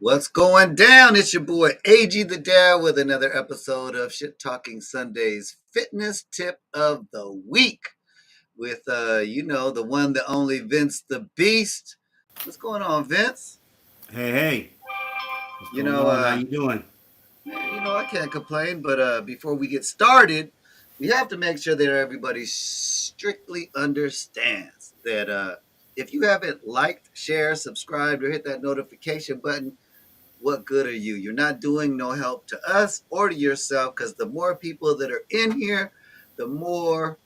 What's going down? It's your boy AG the Dad with another episode of Shit Talking Sundays Fitness Tip of the Week with the one, the only Vince the Beast. What's going on, Vince? Hey, what's You going know, on? How uh, you doing? I can't complain, but before we get started, we have to make sure that everybody strictly understands that if you haven't liked, shared, subscribed, or hit that notification button, what good are you? You're not doing no help to us or to yourself because the more people that are in here, the more,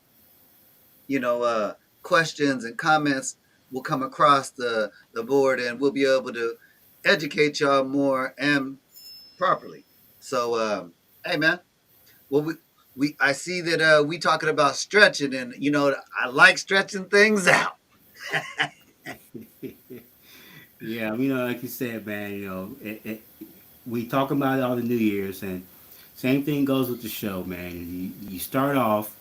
you know, uh, questions and comments will come across the board and we'll be able to educate y'all more and properly. So, hey, man, well, I see that we talking about stretching and, I like stretching things out. Yeah, like you said, man. We talk about it on the New Year's, and same thing goes with the show, man. You start off,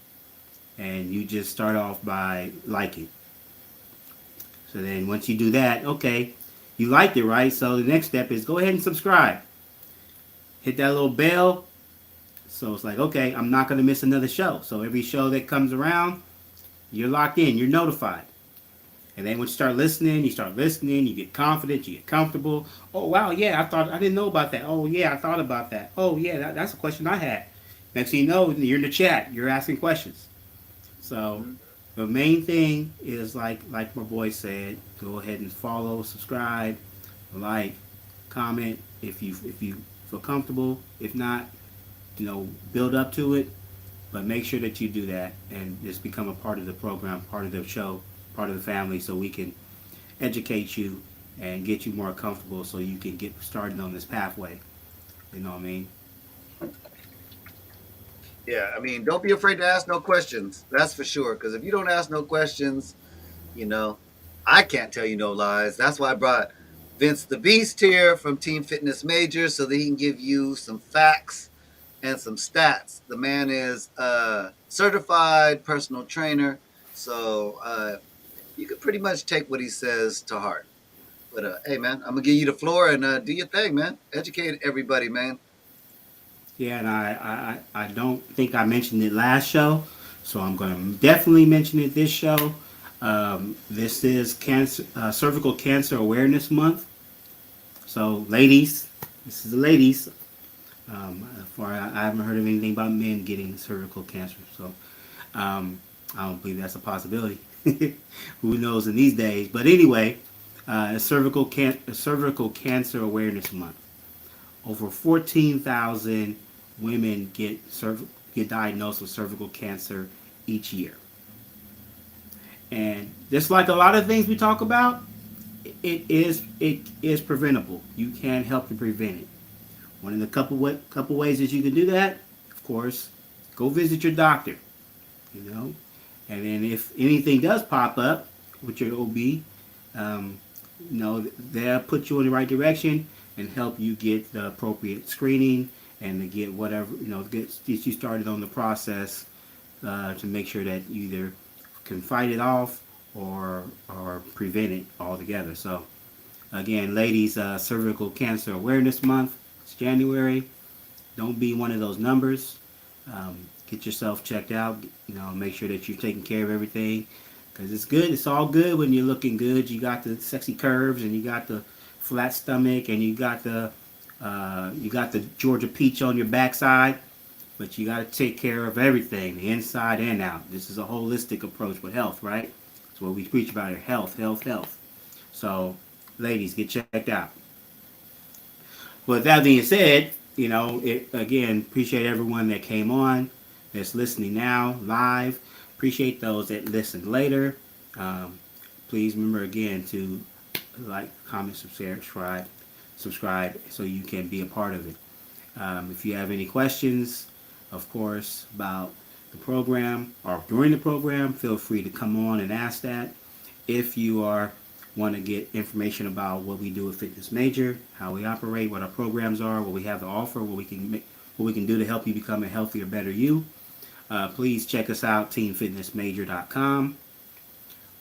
and you just start off by liking. So then once you do that, okay, you liked it, right? So the next step is go ahead and subscribe. Hit that little bell. So it's like, okay, I'm not gonna miss another show. So every show that comes around, you're locked in. You're notified. And then when you start listening, you get confident, you get comfortable. Oh wow, yeah, I didn't know about that. Oh yeah, I thought about that. Oh yeah, that's a question I had. Next thing you know, you're in the chat, you're asking questions. So Mhm. the main thing is like my boy said, go ahead and follow, subscribe, like, comment if you feel comfortable. If not, build up to it. But make sure that you do that and just become a part of the program, part of the show, part of the family, so we can educate you and get you more comfortable so you can get started on this pathway. You know what I mean? Yeah, I mean, don't be afraid to ask no questions. That's for sure. Because if you don't ask no questions, you know, I can't tell you no lies. That's why I brought Vince the Beast here from Team Fitness Major so that he can give you some facts and some stats. The man is a certified personal trainer, so you can pretty much take what he says to heart. But hey, man, I'm gonna give you the floor and do your thing, man. Educate everybody, man. Yeah, and I don't think I mentioned it last show, so I'm going to definitely mention it this show. This is cervical cancer awareness month. So, ladies, this is the ladies. For I haven't heard of anything about men getting cervical cancer, so I don't believe that's a possibility. Who knows in these days? But anyway, cervical cancer awareness month. Over 14,000 women get diagnosed with cervical cancer each year, and just like a lot of things we talk about, it is preventable. You can help to prevent it. One of the couple ways that you can do that, of course, go visit your doctor. You know, and then if anything does pop up with your OB, um, they'll put you in the right direction and help you get the appropriate screening and to get whatever get you started on the process to make sure that you either can fight it off or prevent it altogether. So again, ladies, cervical cancer awareness month. It's January. Don't be one of those numbers. Get yourself checked out. Make sure that you're taking care of everything because it's good. It's all good when you're looking good. You got the sexy curves and you got the flat stomach and you got the Georgia peach on your backside. But you got to take care of everything, the inside and out. This is a holistic approach with health, right? That's what we preach about here: health, health, health. So, ladies, get checked out. With that being said, again, appreciate everyone that came on, that's listening now, live. Appreciate those that listened later. Um, Please remember again to like, comment, subscribe, so you can be a part of it. If you have any questions, of course, about the program or during the program, feel free to come on and ask that. If you are want to get information about what we do at Fitness Major, how we operate, what our programs are, what we have to offer, what we can do to help you become a healthier, better you, please check us out, teamfitnessmajor.com,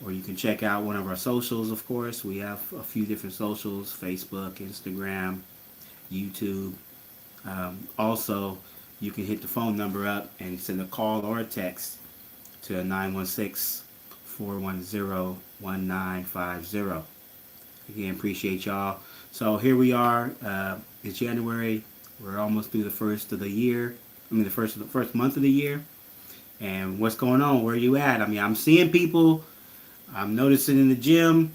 or you can check out one of our socials. Of course, we have a few different socials: Facebook, Instagram, YouTube. Also, you can hit the phone number up and send a call or a text to 916-410-1950. Again, appreciate y'all. So here we are. It's January. We're almost through the first of the year. I mean, the first month of the year. And what's going on? Where are you at? I mean, I'm seeing people. I'm noticing in the gym.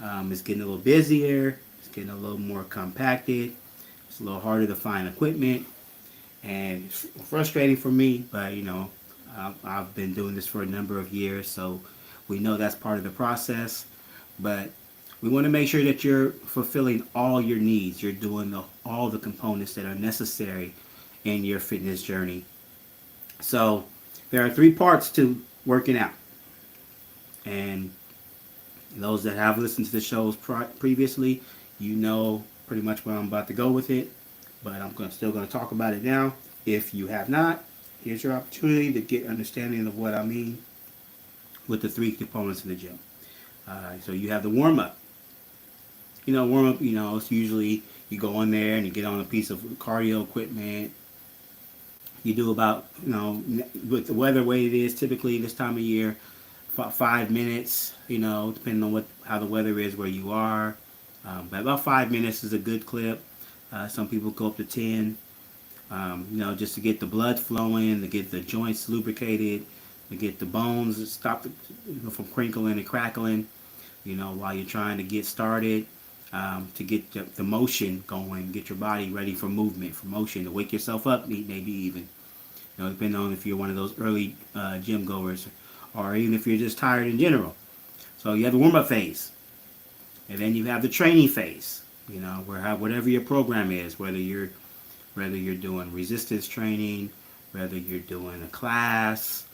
It's getting a little busier. It's getting a little more compacted. It's a little harder to find equipment, and it's frustrating for me. But I've been doing this for a number of years, so we know that's part of the process. But we want to make sure that you're fulfilling all your needs. You're doing all the components that are necessary in your fitness journey. So there are three parts to working out, and those that have listened to the shows previously, you know pretty much where I'm about to go with it, but still going to talk about it now. If you have not, here's your opportunity to get understanding of what I mean with the three components in the gym. So you have the warm up. Warm up. It's usually you go in there and you get on a piece of cardio equipment. You do about with the weather way it is typically this time of year, 5 minutes. Depending on how the weather is where you are. But about 5 minutes is a good clip. Some people go up to 10. Just to get the blood flowing, to get the joints lubricated, to get the bones stop from crinkling and crackling. While you're trying to get started, to get the motion going, get your body ready for movement, for motion, to wake yourself up, maybe even. Depending on if you're one of those early gym goers, or even if you're just tired in general. So you have the warm up phase. And then you have the training phase, whatever your program is, whether you're doing resistance training, whether you're doing a class,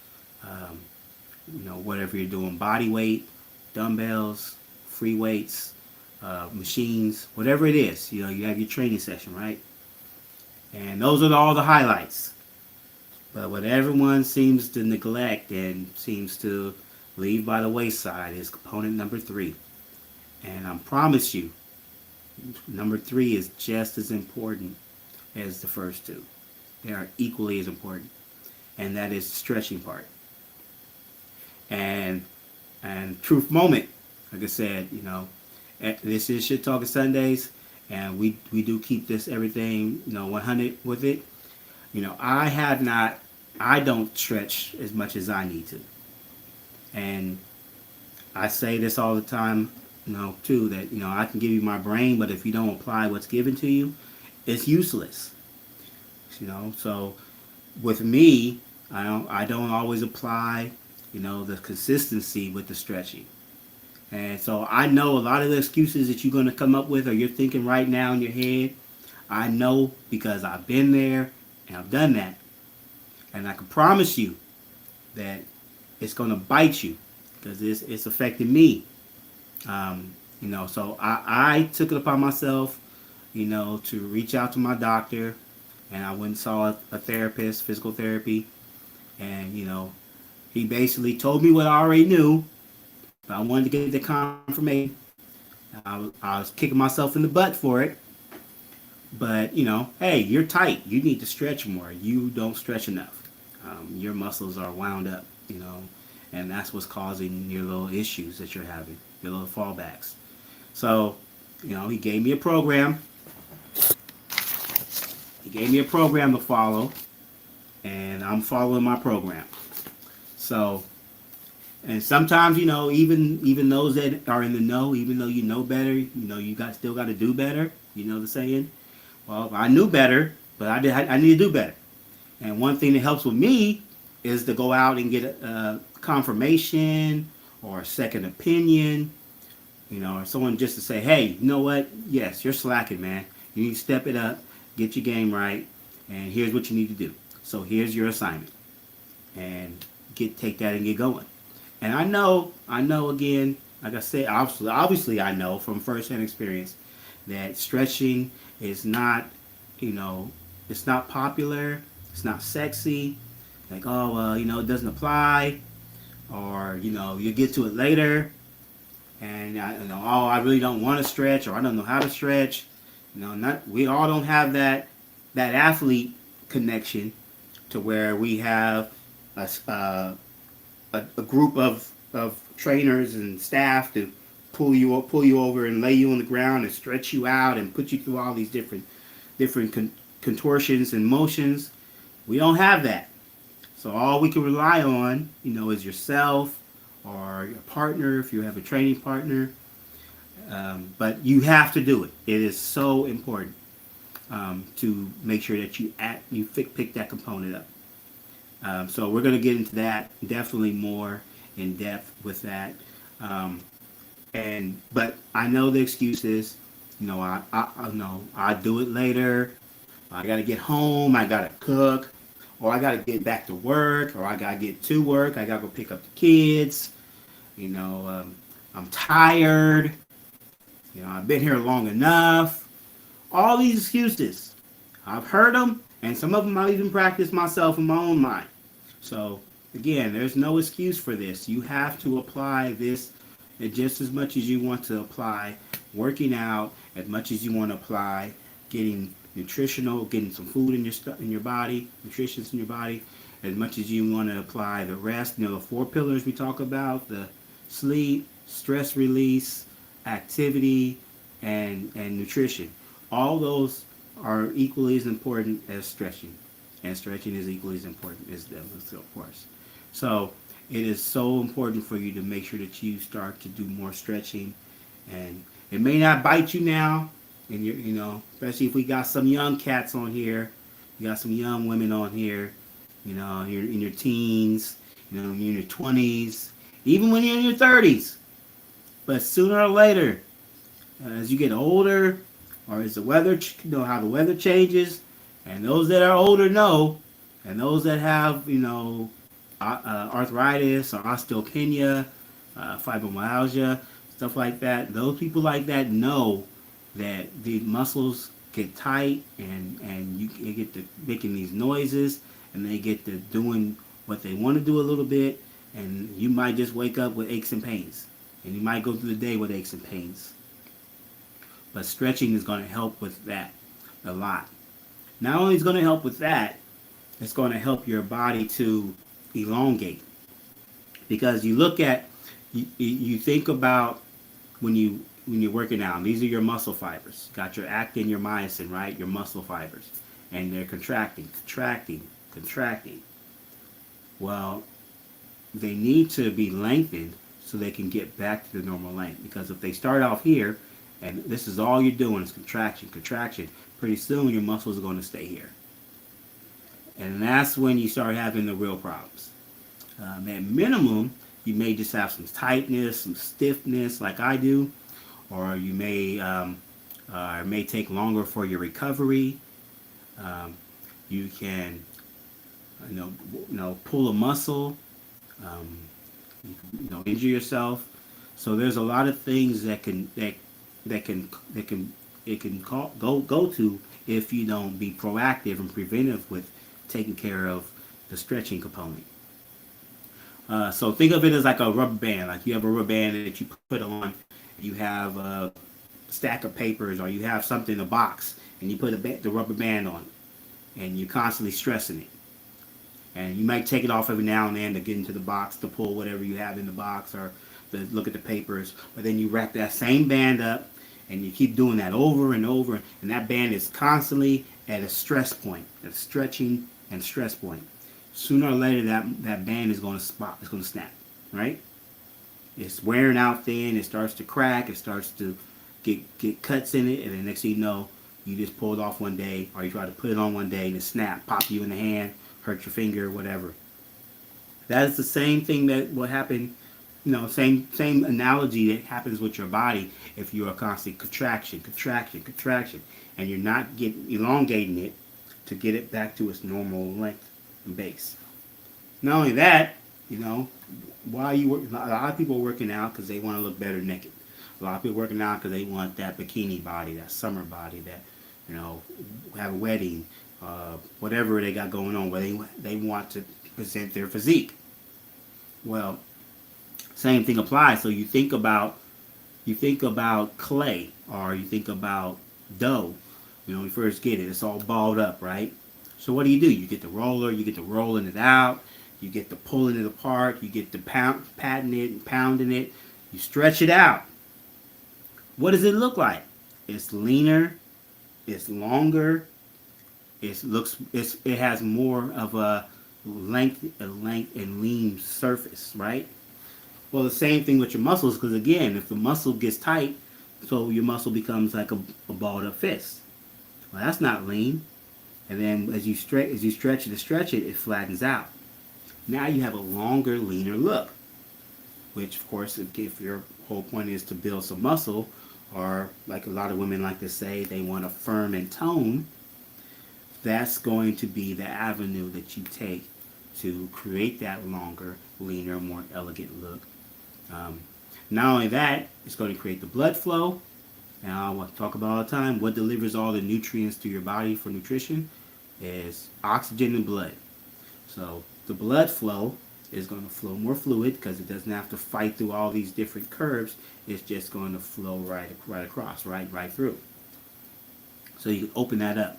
whatever you're doing, body weight, dumbbells, free weights, machines, whatever it is, you have your training session, right? And those are all the highlights. But what everyone seems to neglect and seems to leave by the wayside is component number 3. And I promise you, number 3 is just as important as the first two. They are equally as important. And that is the stretching part. And truth moment, like I said, this is Shit Talking Sundays, and we do keep this everything 100 with it. I don't stretch as much as I need to. And I say this all the time, too, that, I can give you my brain, but if you don't apply what's given to you, it's useless. So with me, I don't always apply, the consistency with the stretching. And so I know a lot of the excuses that you're going to come up with, or you're thinking right now in your head, I know because I've been there and I've done that. And I can promise you that it's going to bite you, because it's affecting me. So I took it upon myself, to reach out to my doctor, and I went and saw a therapist, physical therapy, and he basically told me what I already knew, but I wanted to get the confirmation. I was kicking myself in the butt for it, but hey, you're tight. You need to stretch more. You don't stretch enough. Your muscles are wound up, and that's what's causing your little issues that you're having, your little fallbacks. So, he gave me a program. He gave me a program to follow, and I'm following my program. So, and sometimes, even those that are in the know, even though you know better, you still got to do better. You know the saying? Well, I knew better, but I need to do better. And one thing that helps with me is to go out and get a confirmation or a second opinion, or someone just to say, hey, you know what? Yes, you're slacking, man. You need to step it up, get your game right, and here's what you need to do. So here's your assignment. And take that and get going. And I know again, like I said, obviously I know from first-hand experience that stretching is not, it's not popular. It's not sexy. Like, oh, it doesn't apply. Or, you get to it later. and oh, I really don't want to stretch, or I don't know how to stretch. Not we all don't have that athlete connection to where we have a group of trainers and staff to pull you over and lay you on the ground and stretch you out and put you through all these different contortions and motions. We don't have that. So all we can rely on, is yourself or your partner if you have a training partner. But you have to do it. It is so important to make sure that you pick that component up. So we're going to get into that definitely more in depth with that. But I know the excuse is, I know I do it later. I got to get home. I got to cook, or I got to get back to work, or I got to get to work. I got to go pick up the kids. I'm tired. I've been here long enough. All these excuses, I've heard them, and some of them I even practice myself in my own mind. So again, there's no excuse for this. You have to apply this just as much as you want to apply working out, as much as you want to apply getting nutritional, getting some food in your body, nutritious in your body, as much as you want to apply the rest. The 4 pillars we talk about: the sleep, stress release, activity, and nutrition. All those are equally as important as stretching, and stretching is equally as important as them, of course. So it is so important for you to make sure that you start to do more stretching, and it may not bite you now, and especially if we got some young cats on here, you got some young women on here, you're in your teens, you're in your 20s, even when you're in your 30s. But sooner or later, as you get older, or as the weather, how the weather changes, and those that are older know, and those that have, arthritis or osteopenia, fibromyalgia, stuff like that, those people like that know that the muscles get tight, and you get to making these noises, and they get to doing what they want to do a little bit, and you might just wake up with aches and pains, and you might go through the day with aches and pains. But stretching is going to help with that a lot. Not only is it going to help with that, it's going to help your body to elongate. Because you think about when you're working out. These are your muscle fibers. Got your actin, your myosin, right? Your muscle fibers, and they're contracting. Well, they need to be lengthened so they can get back to the normal length. Because if they start off here, and this is all you're doing is contraction, pretty soon your muscles are going to stay here. And that's when you start having the real problems. At minimum, you may just have some tightness, some stiffness like I do, or you it may take longer for your recovery. You can, pull a muscle, injure yourself. So there's a lot of things that can go to if you don't be proactive and preventive with taking care of the stretching component. So think of it as like a rubber band. Like you have a rubber band that you put on. You have a stack of papers, or you have something in a box, and you put the rubber band on, and you're constantly stressing it. And you might take it off every now and then to get into the box to pull whatever you have in the box, or to look at the papers. But then you wrap that same band up, and you keep doing that over and over, and that band is constantly at a stress point, a stretching and stress point. Sooner or later, that band is going to spot. It's going to snap, right? It's wearing out thin. It starts to crack. It starts to get cuts in it, and then next thing you know, you just pull it off one day, or you try to put it on one day, and it snap, pop you in the hand, hurt your finger, whatever. That is the same thing that will happen. Same analogy that happens with your body if you're a constant contraction, and you're not elongating it to get it back to its normal length and base. Not only that, while you work, a lot of people are working out because they want to look better naked. A lot of people working out because they want that bikini body, that summer body, that have a wedding, whatever they got going on, where they want to present their physique. Well, same thing applies. So you think about you think about clay or you think about dough, when you first get it, it's all balled up, right? So what do? You get the roller, you get to rolling it out, you get to pulling it apart, you get to patting it and pounding it, you stretch it out. What does it look like? It's leaner, it's longer, it has more of a length and lean surface, right? Well, the same thing with your muscles, because again, if the muscle gets tight, so your muscle becomes like a balled up fist. Well, that's not lean. And then as you stretch it, it flattens out. Now you have a longer, leaner look. Which, of course, if your whole point is to build some muscle, or like a lot of women like to say, they want a firm and tone, that's going to be the avenue that you take to create that longer, leaner, more elegant look. Um, Not only that, it's going to create the blood flow. And I want to talk about all the time what delivers all the nutrients to your body for nutrition is oxygen and blood. So the blood flow is going to flow more fluid because it doesn't have to fight through all these different curves. It's just going to flow right across, right through. So you can open that up.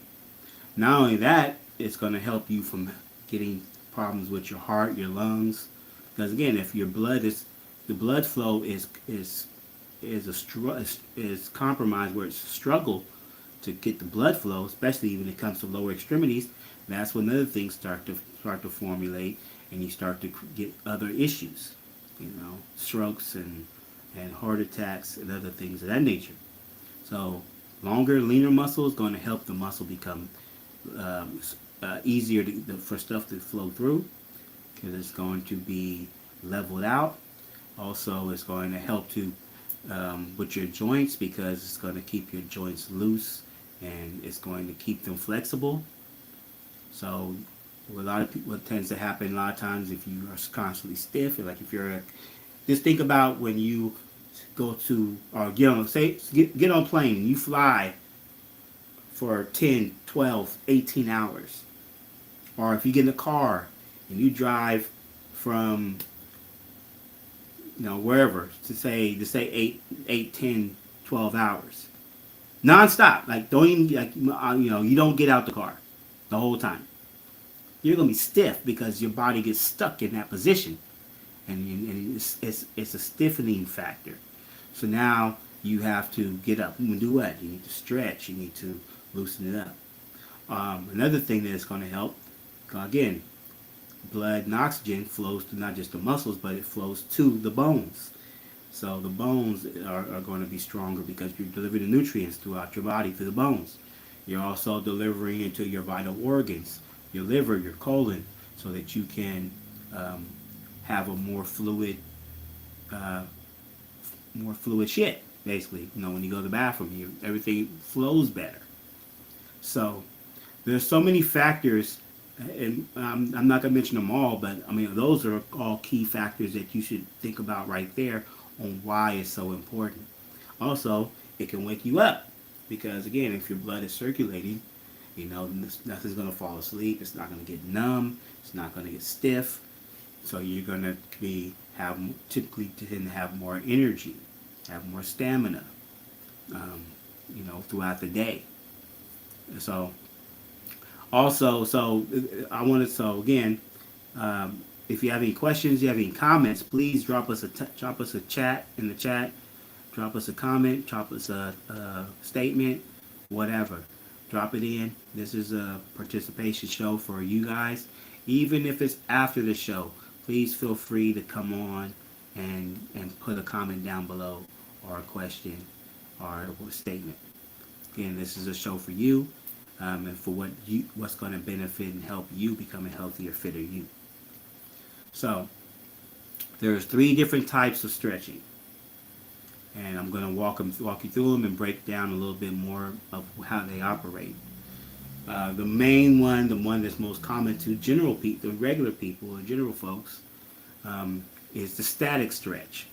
Not only that, it's going to help you from getting problems with your heart, your lungs. Because again, if your blood is the blood flow is compromised, where it's a struggle to get the blood flow, especially when it comes to lower extremities, that's when other things start to formulate, and you start to get other issues, strokes and heart attacks and other things of that nature. So longer, leaner muscle is going to help the muscle become easier for stuff to flow through, because it's going to be leveled out. Also, it's going to help to with your joints, because it's going to keep your joints loose and it's going to keep them flexible. So, a lot of people, what tends to happen a lot of times if you are constantly stiff, like if you're, just think about when you go to or get on a plane and you fly for 10, 12, 18 hours, or if you get in a car and you drive from wherever, to say 8, 10, 12 hours, non-stop, like don't even you don't get out the car the whole time. You're gonna be stiff because your body gets stuck in that position, and it's a stiffening factor. So now you have to get up. You can do what? You need to stretch. You need to loosen it up. Another thing that's going to help, again, blood and oxygen flows to not just the muscles, but it flows to the bones. So the bones are going to be stronger because you're delivering the nutrients throughout your body through the bones. You're also delivering into your vital organs, your liver, your colon, so that you can have a uh, more fluid shit. Basically, when you go to the bathroom, everything flows better. So there's so many factors, and I'm not going to mention them all, but I mean those are all key factors that you should think about right there on why it's so important. Also, it can wake you up because again, if your blood is circulating, nothing's going to fall asleep. It's not going to get numb. It's not going to get stiff. So you're going to typically tend to have more energy, have more stamina, throughout the day. So also, so again, if you have any questions, you have any comments, please drop us a chat in the chat, drop us a comment, drop us a statement, whatever. Drop it in. This is a participation show for you guys. Even if it's after the show, please feel free to come on and put a comment down below, or a question, or a statement. Again, this is a show for you, and for what's going to benefit and help you become a healthier, fitter you. So there's 3 different types of stretching, and I'm going to walk you through them and break down a little bit more of how they operate. The main one, the one that's most common to the regular people, or general folks, is the static stretch.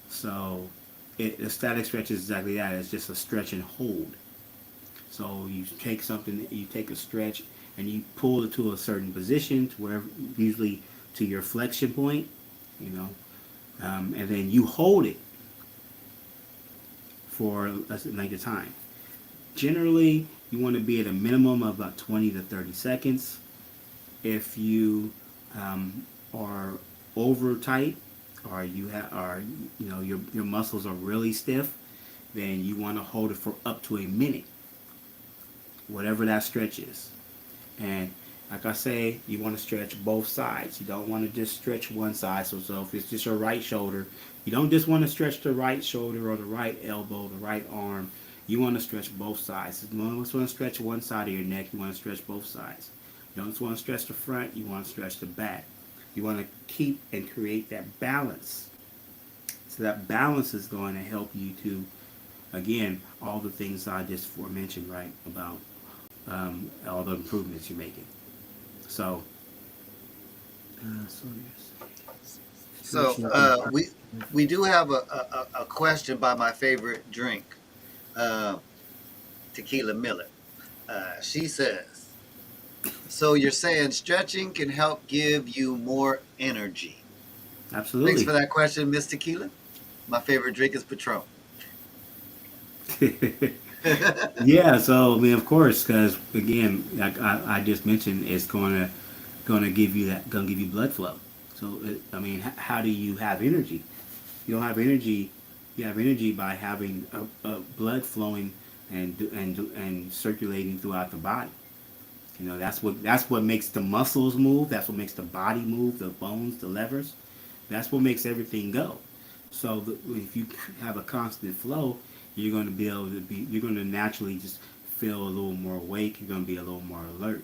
So the static stretch is exactly that. It's just a stretch and hold. So you take a stretch, and you pull it to a certain position, to where usually to your flexion point, and then you hold it. for a length of time. Generally, you want to be at a minimum of about 20 to 30 seconds. If you are over tight, or your muscles are really stiff, then you want to hold it for up to a minute, whatever that stretch is. And like I say, you want to stretch both sides. You don't want to just stretch one side. So if it's just your right shoulder, you don't just want to stretch the right shoulder or the right elbow, the right arm. You want to stretch both sides. You don't just want to stretch one side of your neck. You want to stretch both sides. You don't just want to stretch the front. You want to stretch the back. You want to keep and create that balance. So that balance is going to help you to, again, all the things I just forementioned, right, about all the improvements you're making. So, So we do have a question by my favorite drink, uh, Tequila Miller. She says, "So you're saying stretching can help give you more energy?" Thanks absolutely. for that question, Miss Tequila. My favorite drink is Patron. Yeah, so I mean, of course, because again, like I just mentioned, it's gonna give you blood flow. So I mean, how do you have energy? You don't have energy. You have energy by having a blood flowing and circulating throughout the body. That's what makes the muscles move. That's what makes the body move. The bones, the levers. That's what makes everything go. So if you have a constant flow, you're going to be able to be. You're going to naturally just feel a little more awake. You're going to be a little more alert.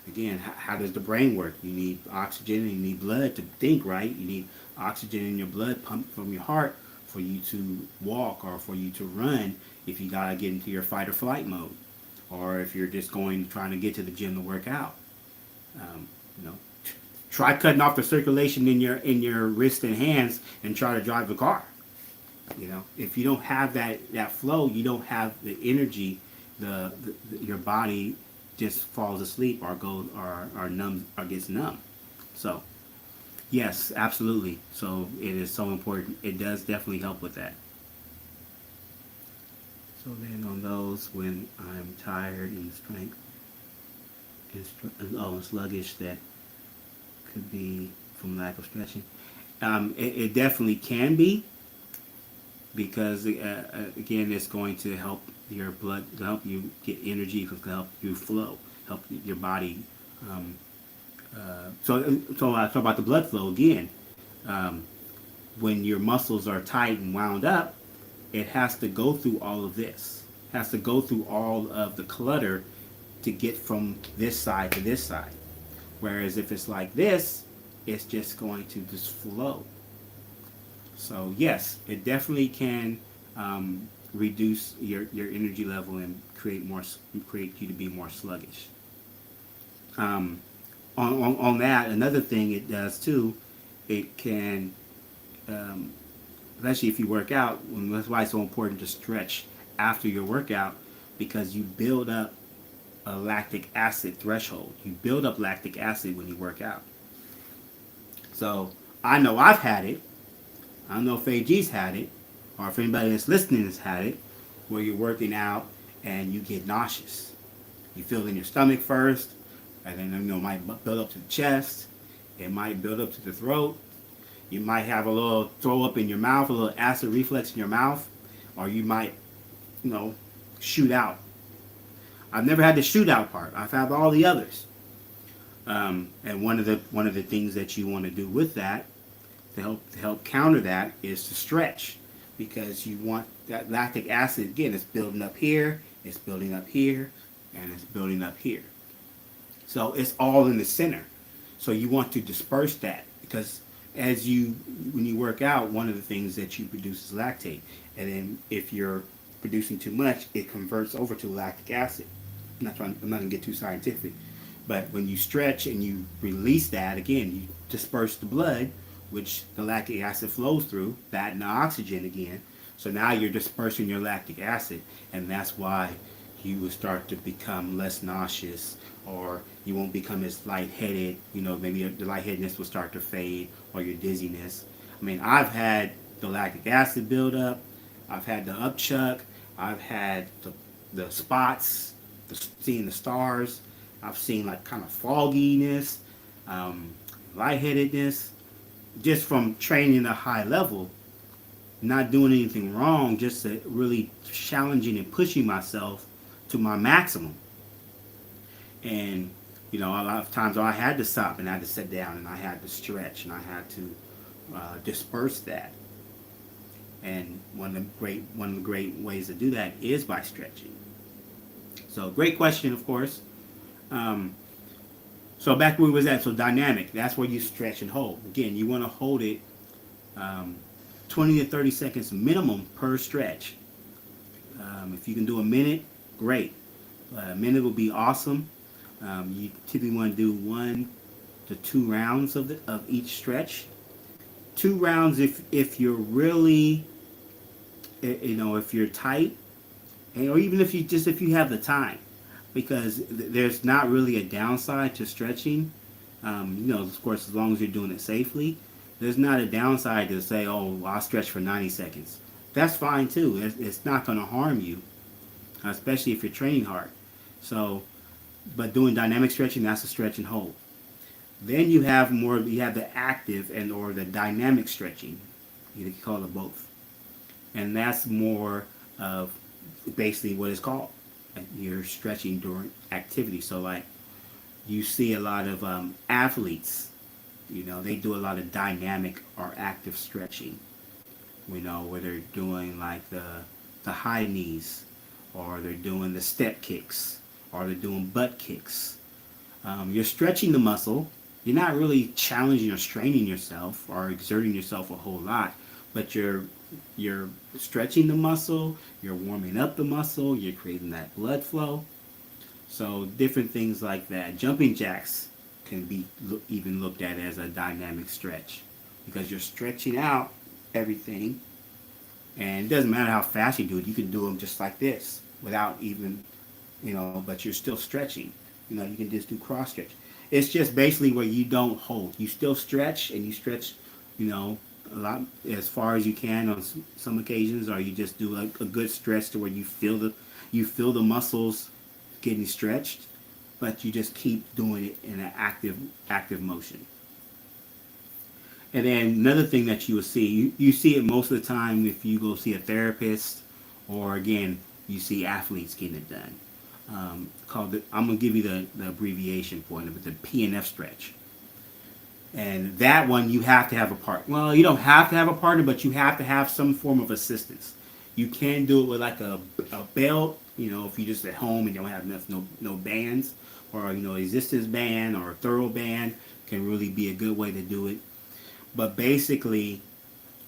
Again, how does the brain work? You need oxygen and you need blood to think, right? You need oxygen in your blood pumped from your heart for you to walk or for you to run if you gotta get into your fight or flight mode, or if you're just trying to get to the gym to work out. Um, you know, try cutting off the circulation in your wrist and hands and try to drive a car. If you don't have that flow, you don't have the energy. Your body just falls asleep or goes or numb or gets numb. So yes, absolutely. So it is so important. It does definitely help with that. So then on those when I'm tired and strength and sluggish, that could be from lack of stretching. It definitely can be because again, it's going to help your blood, to help you get energy, it's going to help you flow, help your body. Um, so I talk about the blood flow again. Um, when your muscles are tight and wound up, it has to go through all of this. It has to go through all of the clutter to get from this side to this side. Whereas if it's like this, it's just going to just flow. So yes, it definitely can reduce your energy level and create you to be more sluggish. Um, on that, another thing it does too, it can, um, especially if you work out, and that's why it's so important to stretch after your workout, because you build up a lactic acid threshold. You build up lactic acid when you work out. So I know I've had it. I don't know if AG's had it, or if anybody that's listening has had it, where you're working out and you get nauseous. You feel it in your stomach first, and then it might build up to the chest. It might build up to the throat. You might have a little throw up in your mouth, a little acid reflux in your mouth, or you might, you know, shoot out. I've never had the shootout part. I've had all the others. And one of the things that you want to do with that to help counter that is to stretch, because you want that lactic acid again. It's building up here, it's building up here, and it's building up here. So it's all in the center. So you want to disperse that, because when you work out, one of the things that you produce is lactate, and then if you're producing too much, it converts over to lactic acid. I'm not gonna get too scientific, but when you stretch and you release that again, you disperse the blood, which the lactic acid flows through, that and the oxygen again. So now you're dispersing your lactic acid, and that's why you will start to become less nauseous, or you won't become as lightheaded. Maybe the lightheadedness will start to fade, or your dizziness. I mean, I've had the lactic acid build up. I've had the upchuck. I've had the spots, seeing the stars. I've seen like kind of fogginess, um, lightheadedness, just from training at a high level, not doing anything wrong, just really challenging and pushing myself to my maximum. And a lot of times I had to stop and I had to sit down and I had to stretch and I had to disperse that. And one of the great ways to do that is by stretching. So great question, of course. Um, so back where we was at. So dynamic. That's where you stretch and hold. Again, you want to hold it um, 20 to 30 seconds minimum per stretch. If you can do a minute, great. A minute will be awesome. You typically want to do 1 to 2 rounds of each stretch. 2 rounds if you're really, if you're tight, or even if you have the time, because there's not really a downside to stretching. Of course, as long as you're doing it safely, there's not a downside to say, oh, well, I'll stretch for 90 seconds. That's fine too. It's not going to harm you, especially if you're training hard. So, but doing dynamic stretching, that's a stretch and hold. Then you have the active and or the dynamic stretching. You can call it both. And that's more of basically what it's called. You're stretching during activity. So like you see a lot of athletes, they do a lot of dynamic or active stretching. Where they're doing like the high knees, or they're doing the step kicks, or they're doing butt kicks. You're stretching the muscle. You're not really challenging or straining yourself or exerting yourself a whole lot, but you're stretching the muscle. You're warming up the muscle. You're creating that blood flow. So different things like that. Jumping jacks can be even looked at as a dynamic stretch, because you're stretching out everything, and it doesn't matter how fast you do it. You can do them just like this without even, but you're still stretching. You can just do cross stretch. It's just basically where you don't hold. You still stretch, and you stretch, a lot as far as you can on some occasions, or you just do a good stretch to where you feel the muscles getting stretched, but you just keep doing it in an active motion. And then another thing that you will see, you see it most of the time if you go see a therapist, or again, you see athletes getting it done. I'm gonna give you the abbreviation for it, but the PNF stretch. And that one you have to have a partner. Well, you don't have to have a partner, but you have to have some form of assistance. You can do it with like a belt, if you're just at home and you don't have enough no bands, or resistance band or a thorough band can really be a good way to do it. But basically,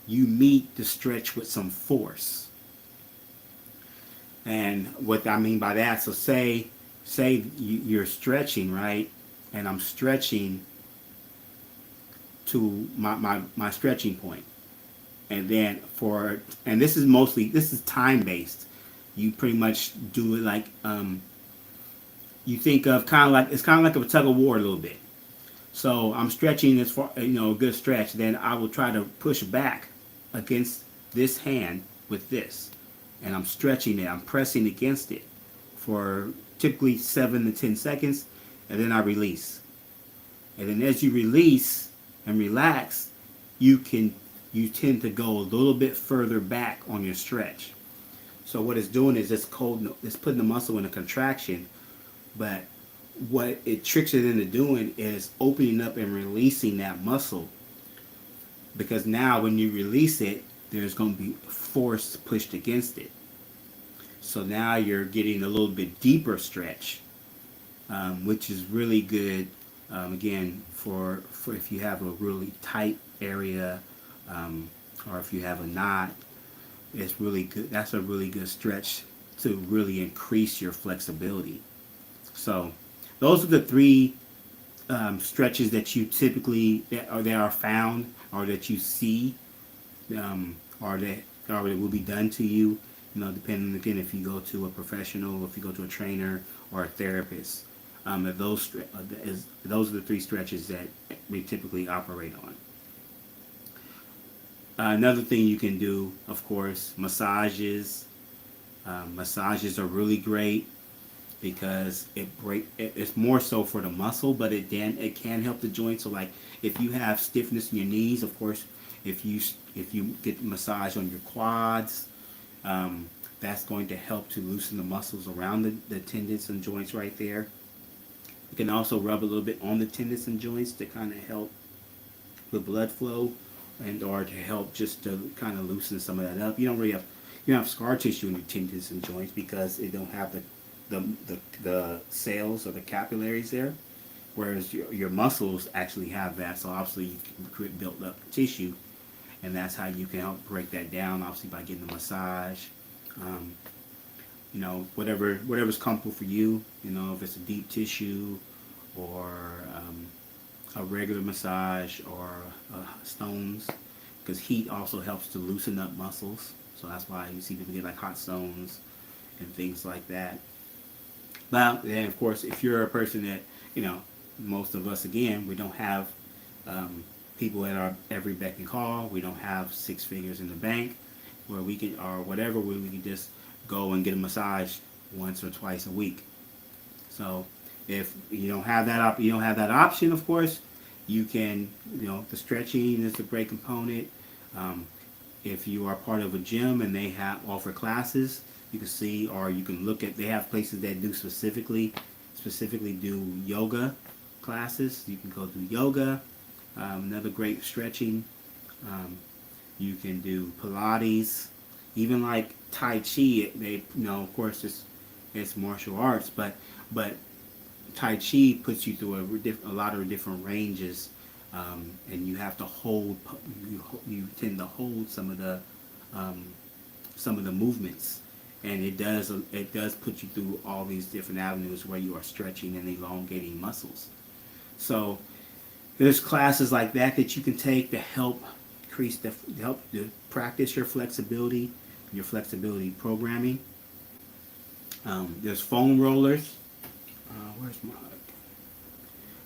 you meet the stretch with some force. And what I mean by that, so say you're stretching, right? And I'm stretching to my stretching point. And then this is time based. You pretty much do it like you think of it's kind of like a tug of war a little bit. So I'm stretching as far, a good stretch. Then I will try to push back against this hand with this, and I'm stretching it. I'm pressing against it for typically 7 to 10 seconds, and then I release. And then as you release and relax, you tend to go a little bit further back on your stretch. So what it's doing is it's putting the muscle in a contraction, but what it tricks it into doing is opening up and releasing that muscle, because now when you release it, there's going to be force pushed against it. So now you're getting a little bit deeper stretch, which is really good. Again, for if you have a really tight area, or if you have a knot, it's really good. That's a really good stretch to really increase your flexibility. So those are the three stretches that you typically that are found, or that you see, or that will be done to you. Depending again if you go to a professional, if you go to a trainer or a therapist. Those are the three stretches that we typically operate on. Another thing you can do, of course, massages. Massages are really great because it's more so for the muscle, but it can help the joint. So like if you have stiffness in your knees, of course, if you if you get massage on your quads, um, that's going to help to loosen the muscles around the tendons and joints right there. You can also rub a little bit on the tendons and joints to kind of help with blood flow and or to help just to kind of loosen some of that up. You don't have scar tissue in your tendons and joints because they don't have the cells or the capillaries there. Whereas your muscles actually have that, so obviously you can create built up tissue, and that's how you can help break that down. Obviously by getting a massage, um, whatever's comfortable for you. If it's a deep tissue or a regular massage or stones, because heat also helps to loosen up muscles. So that's why you see people get like hot stones and things like that. But then, of course, if you're a person that, you know, most of us, again, we don't have um, people at our every beck and call. We don't have six figures in the bank where we can, or whatever, where we can just go and get a massage once or twice a week. So if you don't have that option, of course, you can, the stretching is a great component. Um, if you are part of a gym and they have offer classes, you can see, or you can look at, they have places that do specifically do yoga classes. You can go do yoga, another great stretching. Um, you can do Pilates, even like Tai Chi. They, of course, it's martial arts, but Tai Chi puts you through a lot of different ranges, and you have to hold. You tend to hold um, some of the movements, and it does put you through all these different avenues where you are stretching and elongating muscles. So there's classes like that you can take to help help to practice your flexibility programming. There's foam rollers. Where's my?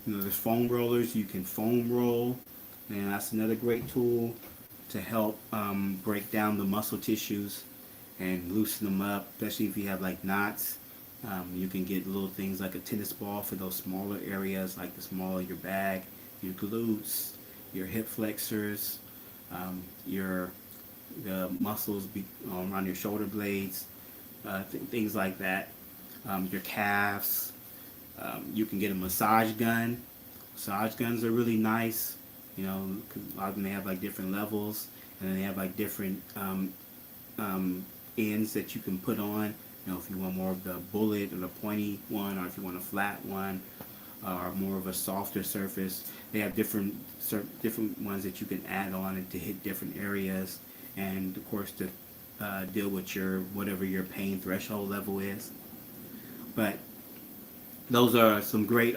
There's foam rollers. You can foam roll, and that's another great tool to help break down the muscle tissues and loosen them up, especially if you have like knots. You can get little things like a tennis ball for those smaller areas, like the smaller your back, your glutes, your hip flexors, your the muscles around your shoulder blades, things like that. Your calves. You can get a massage gun. Massage guns are really nice. 'Cause a lot of them they have like different levels, and then they have like different ends that you can put on. If you want more of the bullet or the pointy one, or if you want a flat one, or more of a softer surface, they have different ones that you can add on and to hit different areas, and of course to deal with your whatever your pain threshold level is. But those are some great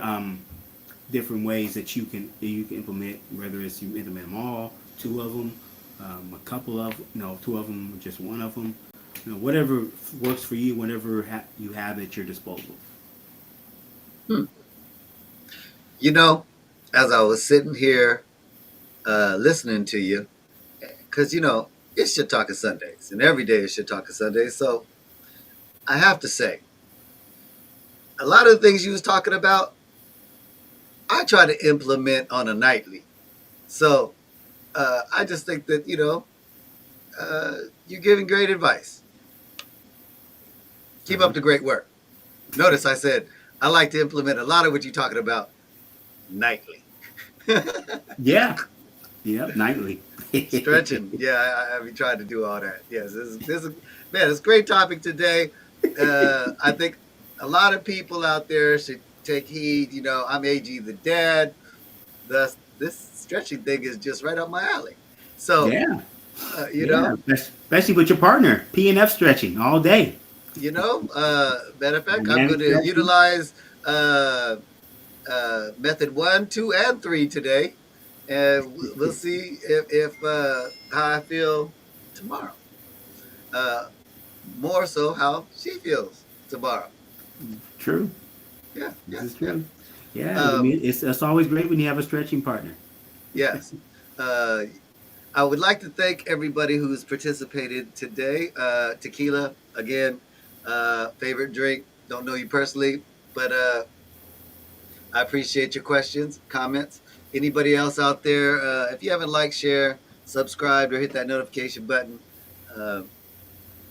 different ways that you can implement. Whether it's you implement them all, two of them, a couple of two of them, just one of them. Whatever works for you, whatever you have at your disposal. Hmm. You know, as I was sitting here listening to you, because it's Shit Talking Sundays, and every day is Shit Talking Sundays. So I have to say, a lot of the things you was talking about, I try to implement on a nightly. So I just think that you're giving great advice. Keep up Uh-huh. the great work. Notice I said I like to implement a lot of what you're talking about nightly. Yeah. Yep. Nightly. Stretching, yeah, I've been trying to do all that. Yes, this is man, it's a great topic today. I think a lot of people out there should take heed. I'm AG the dad. Thus, this stretching thing is just right up my alley. So, Yeah. uh, you Yeah. know, Especially with your partner, P&F stretching all day. matter of fact, I'm Dynamic going to stretching. utilize uh, method 1, 2, and 3 today, and we'll see if how I feel tomorrow. Uh, More so how she feels tomorrow. True. Yeah, This yeah, is yeah. true. Yeah. I Um, mean, it's always great when you have a stretching partner. yes. Uh, I would like to thank everybody who's participated today. Tequila, again, favorite drink. Don't know you personally, but I appreciate your questions, comments. Anybody else out there, if you haven't liked, share, subscribed, or hit that notification button, uh,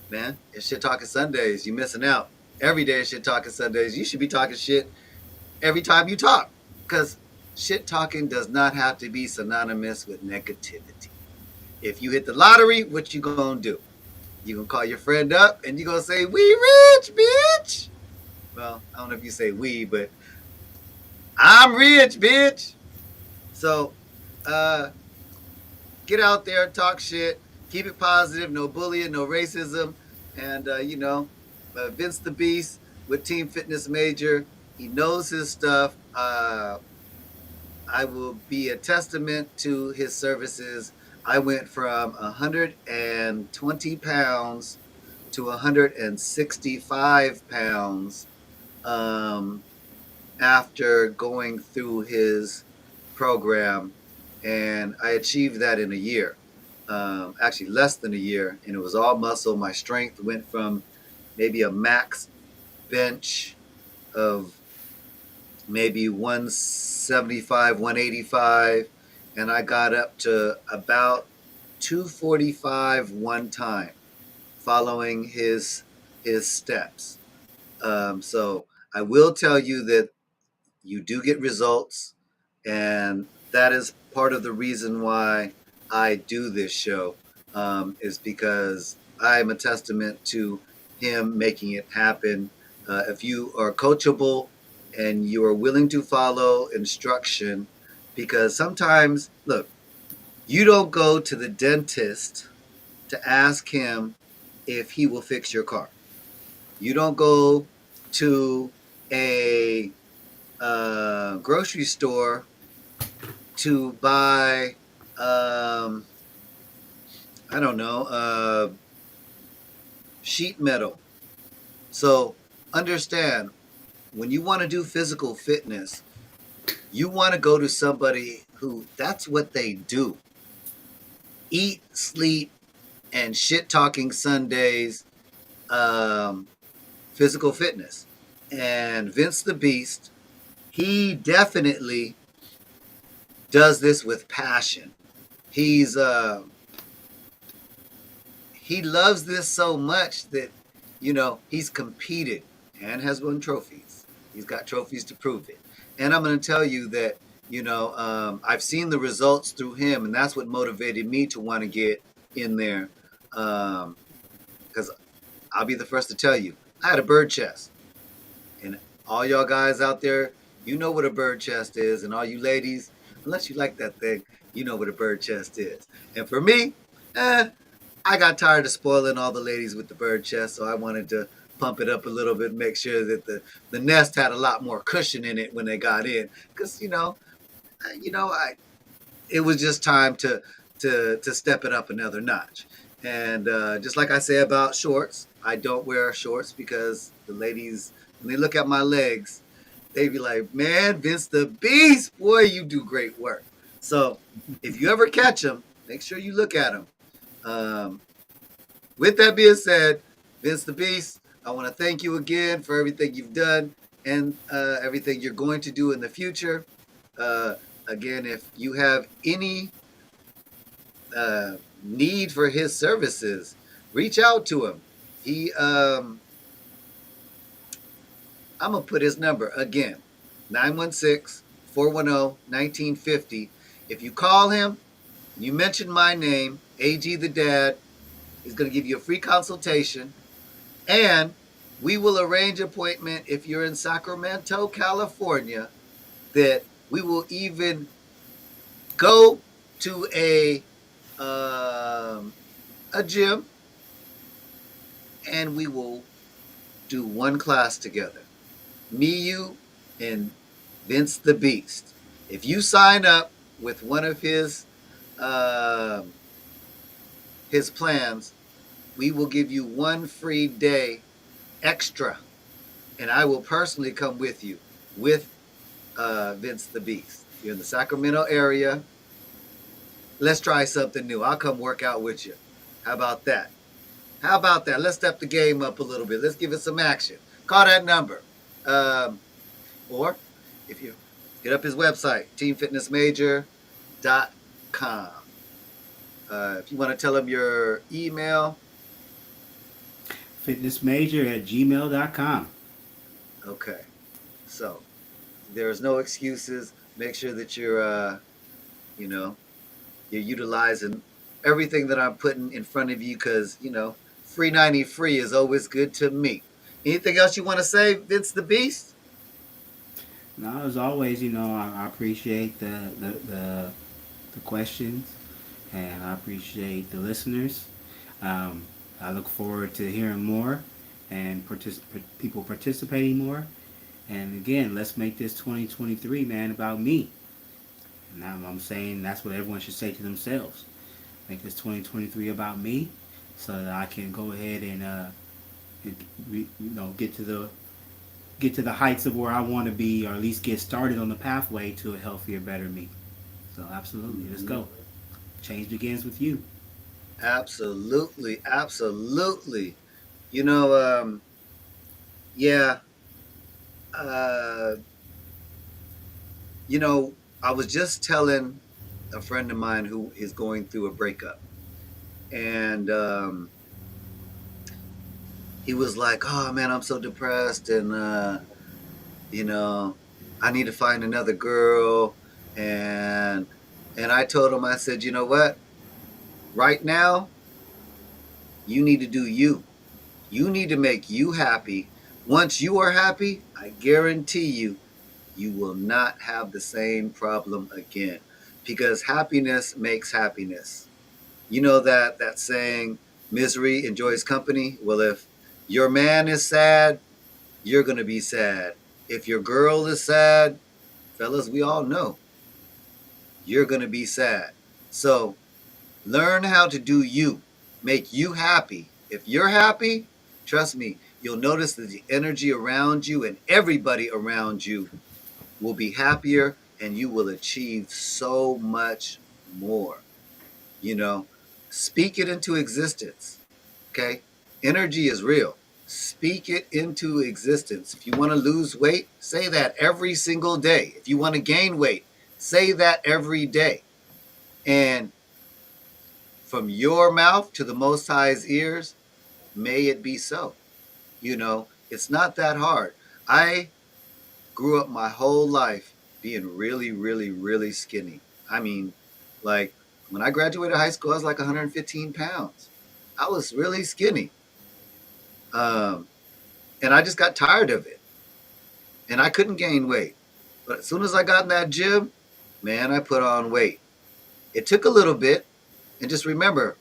man, it's Shit Talking Sundays. You're missing out. Every day is Shit Talking Sundays. You should be talking shit every time you talk because shit talking does not have to be synonymous with negativity. If you hit the lottery, what you gonna do? You gonna call your friend up and you gonna say, "We rich, bitch." Well, I don't know if you say "we," but I'm rich, bitch. So, uh, get out there, talk shit, keep it positive, no bullying, no racism, and Vince the Beast with Team Fitness Major, he knows his stuff. I will be a testament to his services. I went from 120 pounds to 165 pounds um, after going through his program, and I achieved that in a year. Actually, less than a year, and it was all muscle. My strength went from maybe a max bench of maybe 175, 185, and I got up to about 245 one time following his steps. So I will tell you that you do get results, and that is part of the reason why I do this show, is because I'm a testament to him making it happen. If you are coachable and you are willing to follow instruction, because sometimes, look, you don't go to the dentist to ask him if he will fix your car. You don't go to a grocery store to buy, I don't know, sheet metal. So understand, when you want to do physical fitness, you want to go to somebody who that's what they do: eat, sleep, and shit talking Sundays, um, physical fitness. And Vince the Beast, he definitely does this with passion. He's he loves this so much that he's competed and has won trophies. He's got trophies to prove it. And I'm going to tell you that I've seen the results through him, and that's what motivated me to want to get in there. Because I'll be the first to tell you, I had a bird chest, and all y'all guys out there, you know what a bird chest is, and all you ladies, unless you like that thing, you know what a bird chest is. And for me, I got tired of spoiling all the ladies with the bird chest, so I wanted to pump it up a little bit, make sure that the nest had a lot more cushion in it when they got in, because I it was just time to step it up another notch. And just like I say about shorts, I don't wear shorts because the ladies, when they look at my legs, they be like, "Man, Vince the Beast, boy, you do great work." So if you ever catch them, make sure you look at them. Um, with that being said, Vince the Beast, I want to thank you again for everything you've done and everything you're going to do in the future. Uh, Again, if you have any need for his services, reach out to him. I'm going to put his number again: 916-410-1950. If you call him, you mention my name, AG the Dad, he's going to give you a free consultation. And we will arrange an appointment if you're in Sacramento, California, that we will even go to a gym, and we will do one class together. Me, you, and Vince the Beast. If you sign up with one of um, his plans, we will give you one free day extra, and I will personally come with you with Vince the Beast. If you're in the Sacramento area, Let's try something new. I'll come work out with you. How about that? How about that? Let's step the game up a little bit. Let's give it some action. Call that number. Um, or if you hit up his website, teamfitnessmajor.com. If you want to tell him your email, Fitnessmajor@gmail.com. okay. So there's no excuses. Make sure that you know, you're utilizing everything that I'm putting in front of you because, free 90 free is always good to me. Anything else you want to say, Vince the Beast? Now, as always, I appreciate the questions, and I appreciate the listeners. Um, I look forward to hearing more and people participating more. And again, let's make this 2023, man, about me. And I'm saying that's what everyone should say to themselves. Make this 2023 about me, so that I can go ahead and get to the heights of where I want to be, or at least get started on the pathway to a healthier, better me. So absolutely, let's Mm-hmm. go. Change begins with you. Absolutely, absolutely. You know, yeah, uh, you know, I was just telling a friend of mine who is going through a breakup, and he was like, "Oh man, I'm so depressed, and you know, I need to find another girl." And I told him, I said, "You know what? Right now, you need to do you. You need to make you happy. Once you are happy, I guarantee you will not have the same problem again because happiness makes happiness. You know that saying, misery enjoys company? Well, if your man is sad, you're going to be sad. If your girl is sad, fellas, we all know you're going to be sad. So, learn how to do you. Make you happy. If you're happy, trust me, you'll notice that the energy around you and everybody around you will be happier and you will achieve so much more. You know, speak it into existence. Okay? Energy is real. Speak it into existence. If you want to lose weight, say that every single day. If you want to gain weight, say that every day. And from your mouth to the Most High's ears, may it be so. It's not that hard. I grew up my whole life being really, really, really skinny. I mean, like when I graduated high school, I was like 115 pounds. I was really skinny. Um, and I just got tired of it. And I couldn't gain weight. But as soon as I got in that gym, man, I put on weight. It took a little bit. And just remember,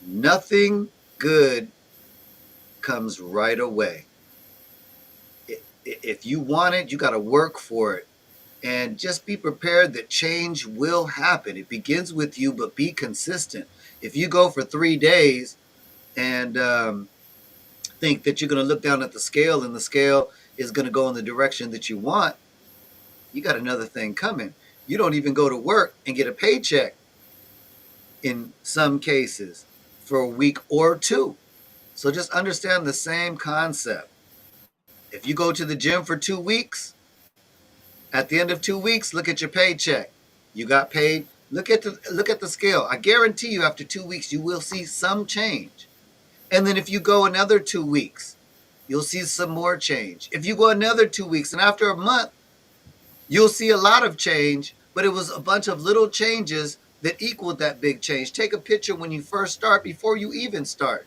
nothing good comes right away. If you want it, you got to work for it. And just be prepared that change will happen. It begins with you, but be consistent. If you go for 3 days and think that you're going to look down at the scale and the scale is going to go in the direction that you want, you got another thing coming. You don't even go to work and get a paycheck in some cases for a week or two. So just understand the same concept. If you go to the gym for 2 weeks, at the end of 2 weeks, look at your paycheck. You got paid. Look at the scale. I guarantee you, after 2 weeks, you will see some change. And then if you go another 2 weeks, you'll see some more change. If you go another 2 weeks, and after a month, you'll see a lot of change. But it was a bunch of little changes that equaled that big change. Take a picture when you first start, before you even start.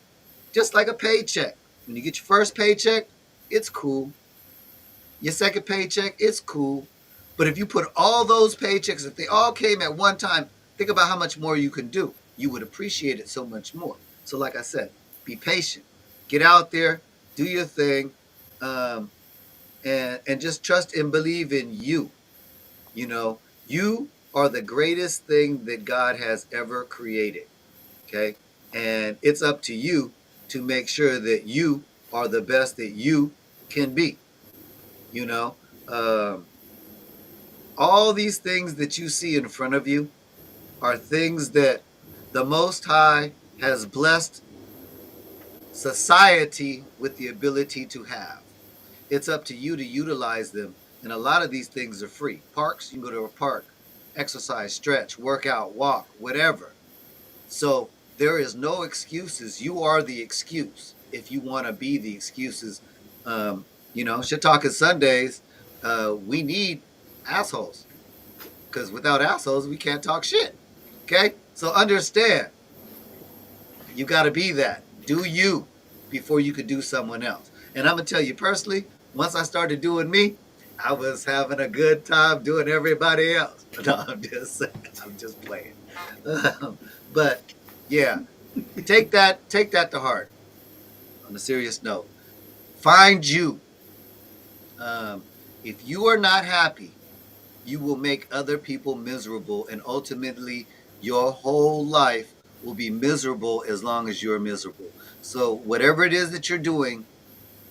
Just like a paycheck. When you get your first paycheck, it's cool. Your second paycheck, it's cool. But if you put all those paychecks, if they all came at one time, think about how much more you can do. You would appreciate it so much more. So, like I said, be patient. Get out there, do your thing, um, and just trust and believe in you. You are the greatest thing that God has ever created. Okay, and it's up to you to make sure that you are the best that you can be. You know, um, all these things that you see in front of you are things that the Most High has blessed society with the ability to have. It's up to you to utilize them. And a lot of these things are free. Parks, you can go to a park, exercise, stretch, work out, walk, whatever. So there is no excuses. You are the excuse if you want to be the excuses. Shit talking Sundays, we need assholes because without assholes, we can't talk shit. Okay? So understand, you got to be that. Do you before you could do someone else. And I'm going to tell you personally, once I started doing me, I was having a good time doing everybody else. No, I'm just saying. I'm just playing. But yeah, take that to heart. On a serious note, find you. Um, if you are not happy, you will make other people miserable, and ultimately, your whole life will be miserable as long as you're miserable. So, whatever it is that you're doing,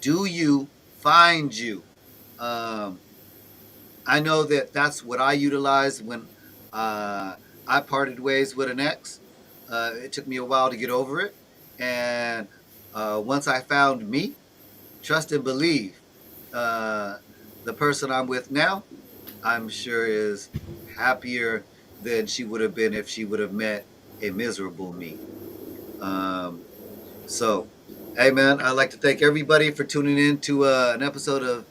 do you find you? Um, I know that that's what I utilized when I parted ways with an ex. It took me a while to get over it. And once I found me, trust and believe, uh, the person I'm with now, I'm sure is happier than she would have been if she would have met a miserable me. Um, so, hey man, I'd like to thank everybody for tuning in to an episode of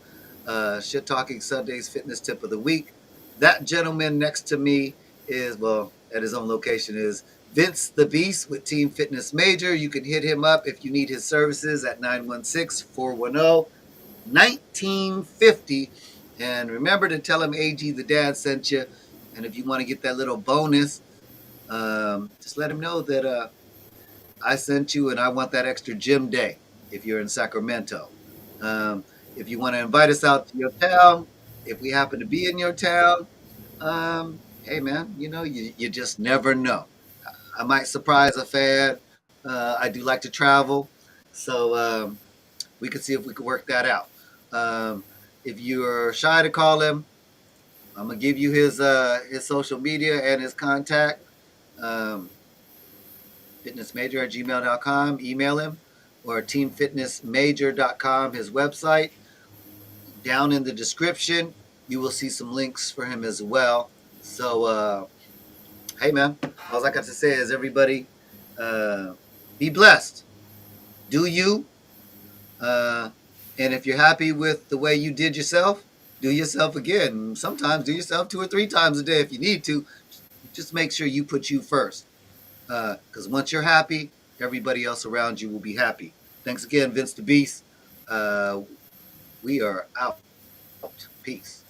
Shit Talking Sundays Fitness Tip of the Week. That gentleman next to me is, well, at his own location, is Vince the Beast with Team Fitness Major. You can hit him up if you need his services at 916-410-1950. And remember to tell him AG the dad sent you. And if you want to get that little bonus, just let him know that I sent you and I want that extra gym day if you're in Sacramento. If you want to invite us out to your town, if we happen to be in your town, hey man, you just never know. I might surprise a fan. I do like to travel, so we could see if we could work that out. Um, if you're shy to call him, I'm gonna give you his social media and his contact. Um, fitnessmajor at gmail.com. Email him, or teamfitnessmajor.com, his website. Down in the description, you will see some links for him as well. So, hey, man, all I got to say is everybody uh, be blessed. Do you. Uh, and if you're happy with the way you did yourself, do yourself again. Sometimes do yourself 2 or 3 times a day if you need to. Just make sure you put you first. Because once you're happy, everybody else around you will be happy. Thanks again, Vince the Beast. We are out. Peace.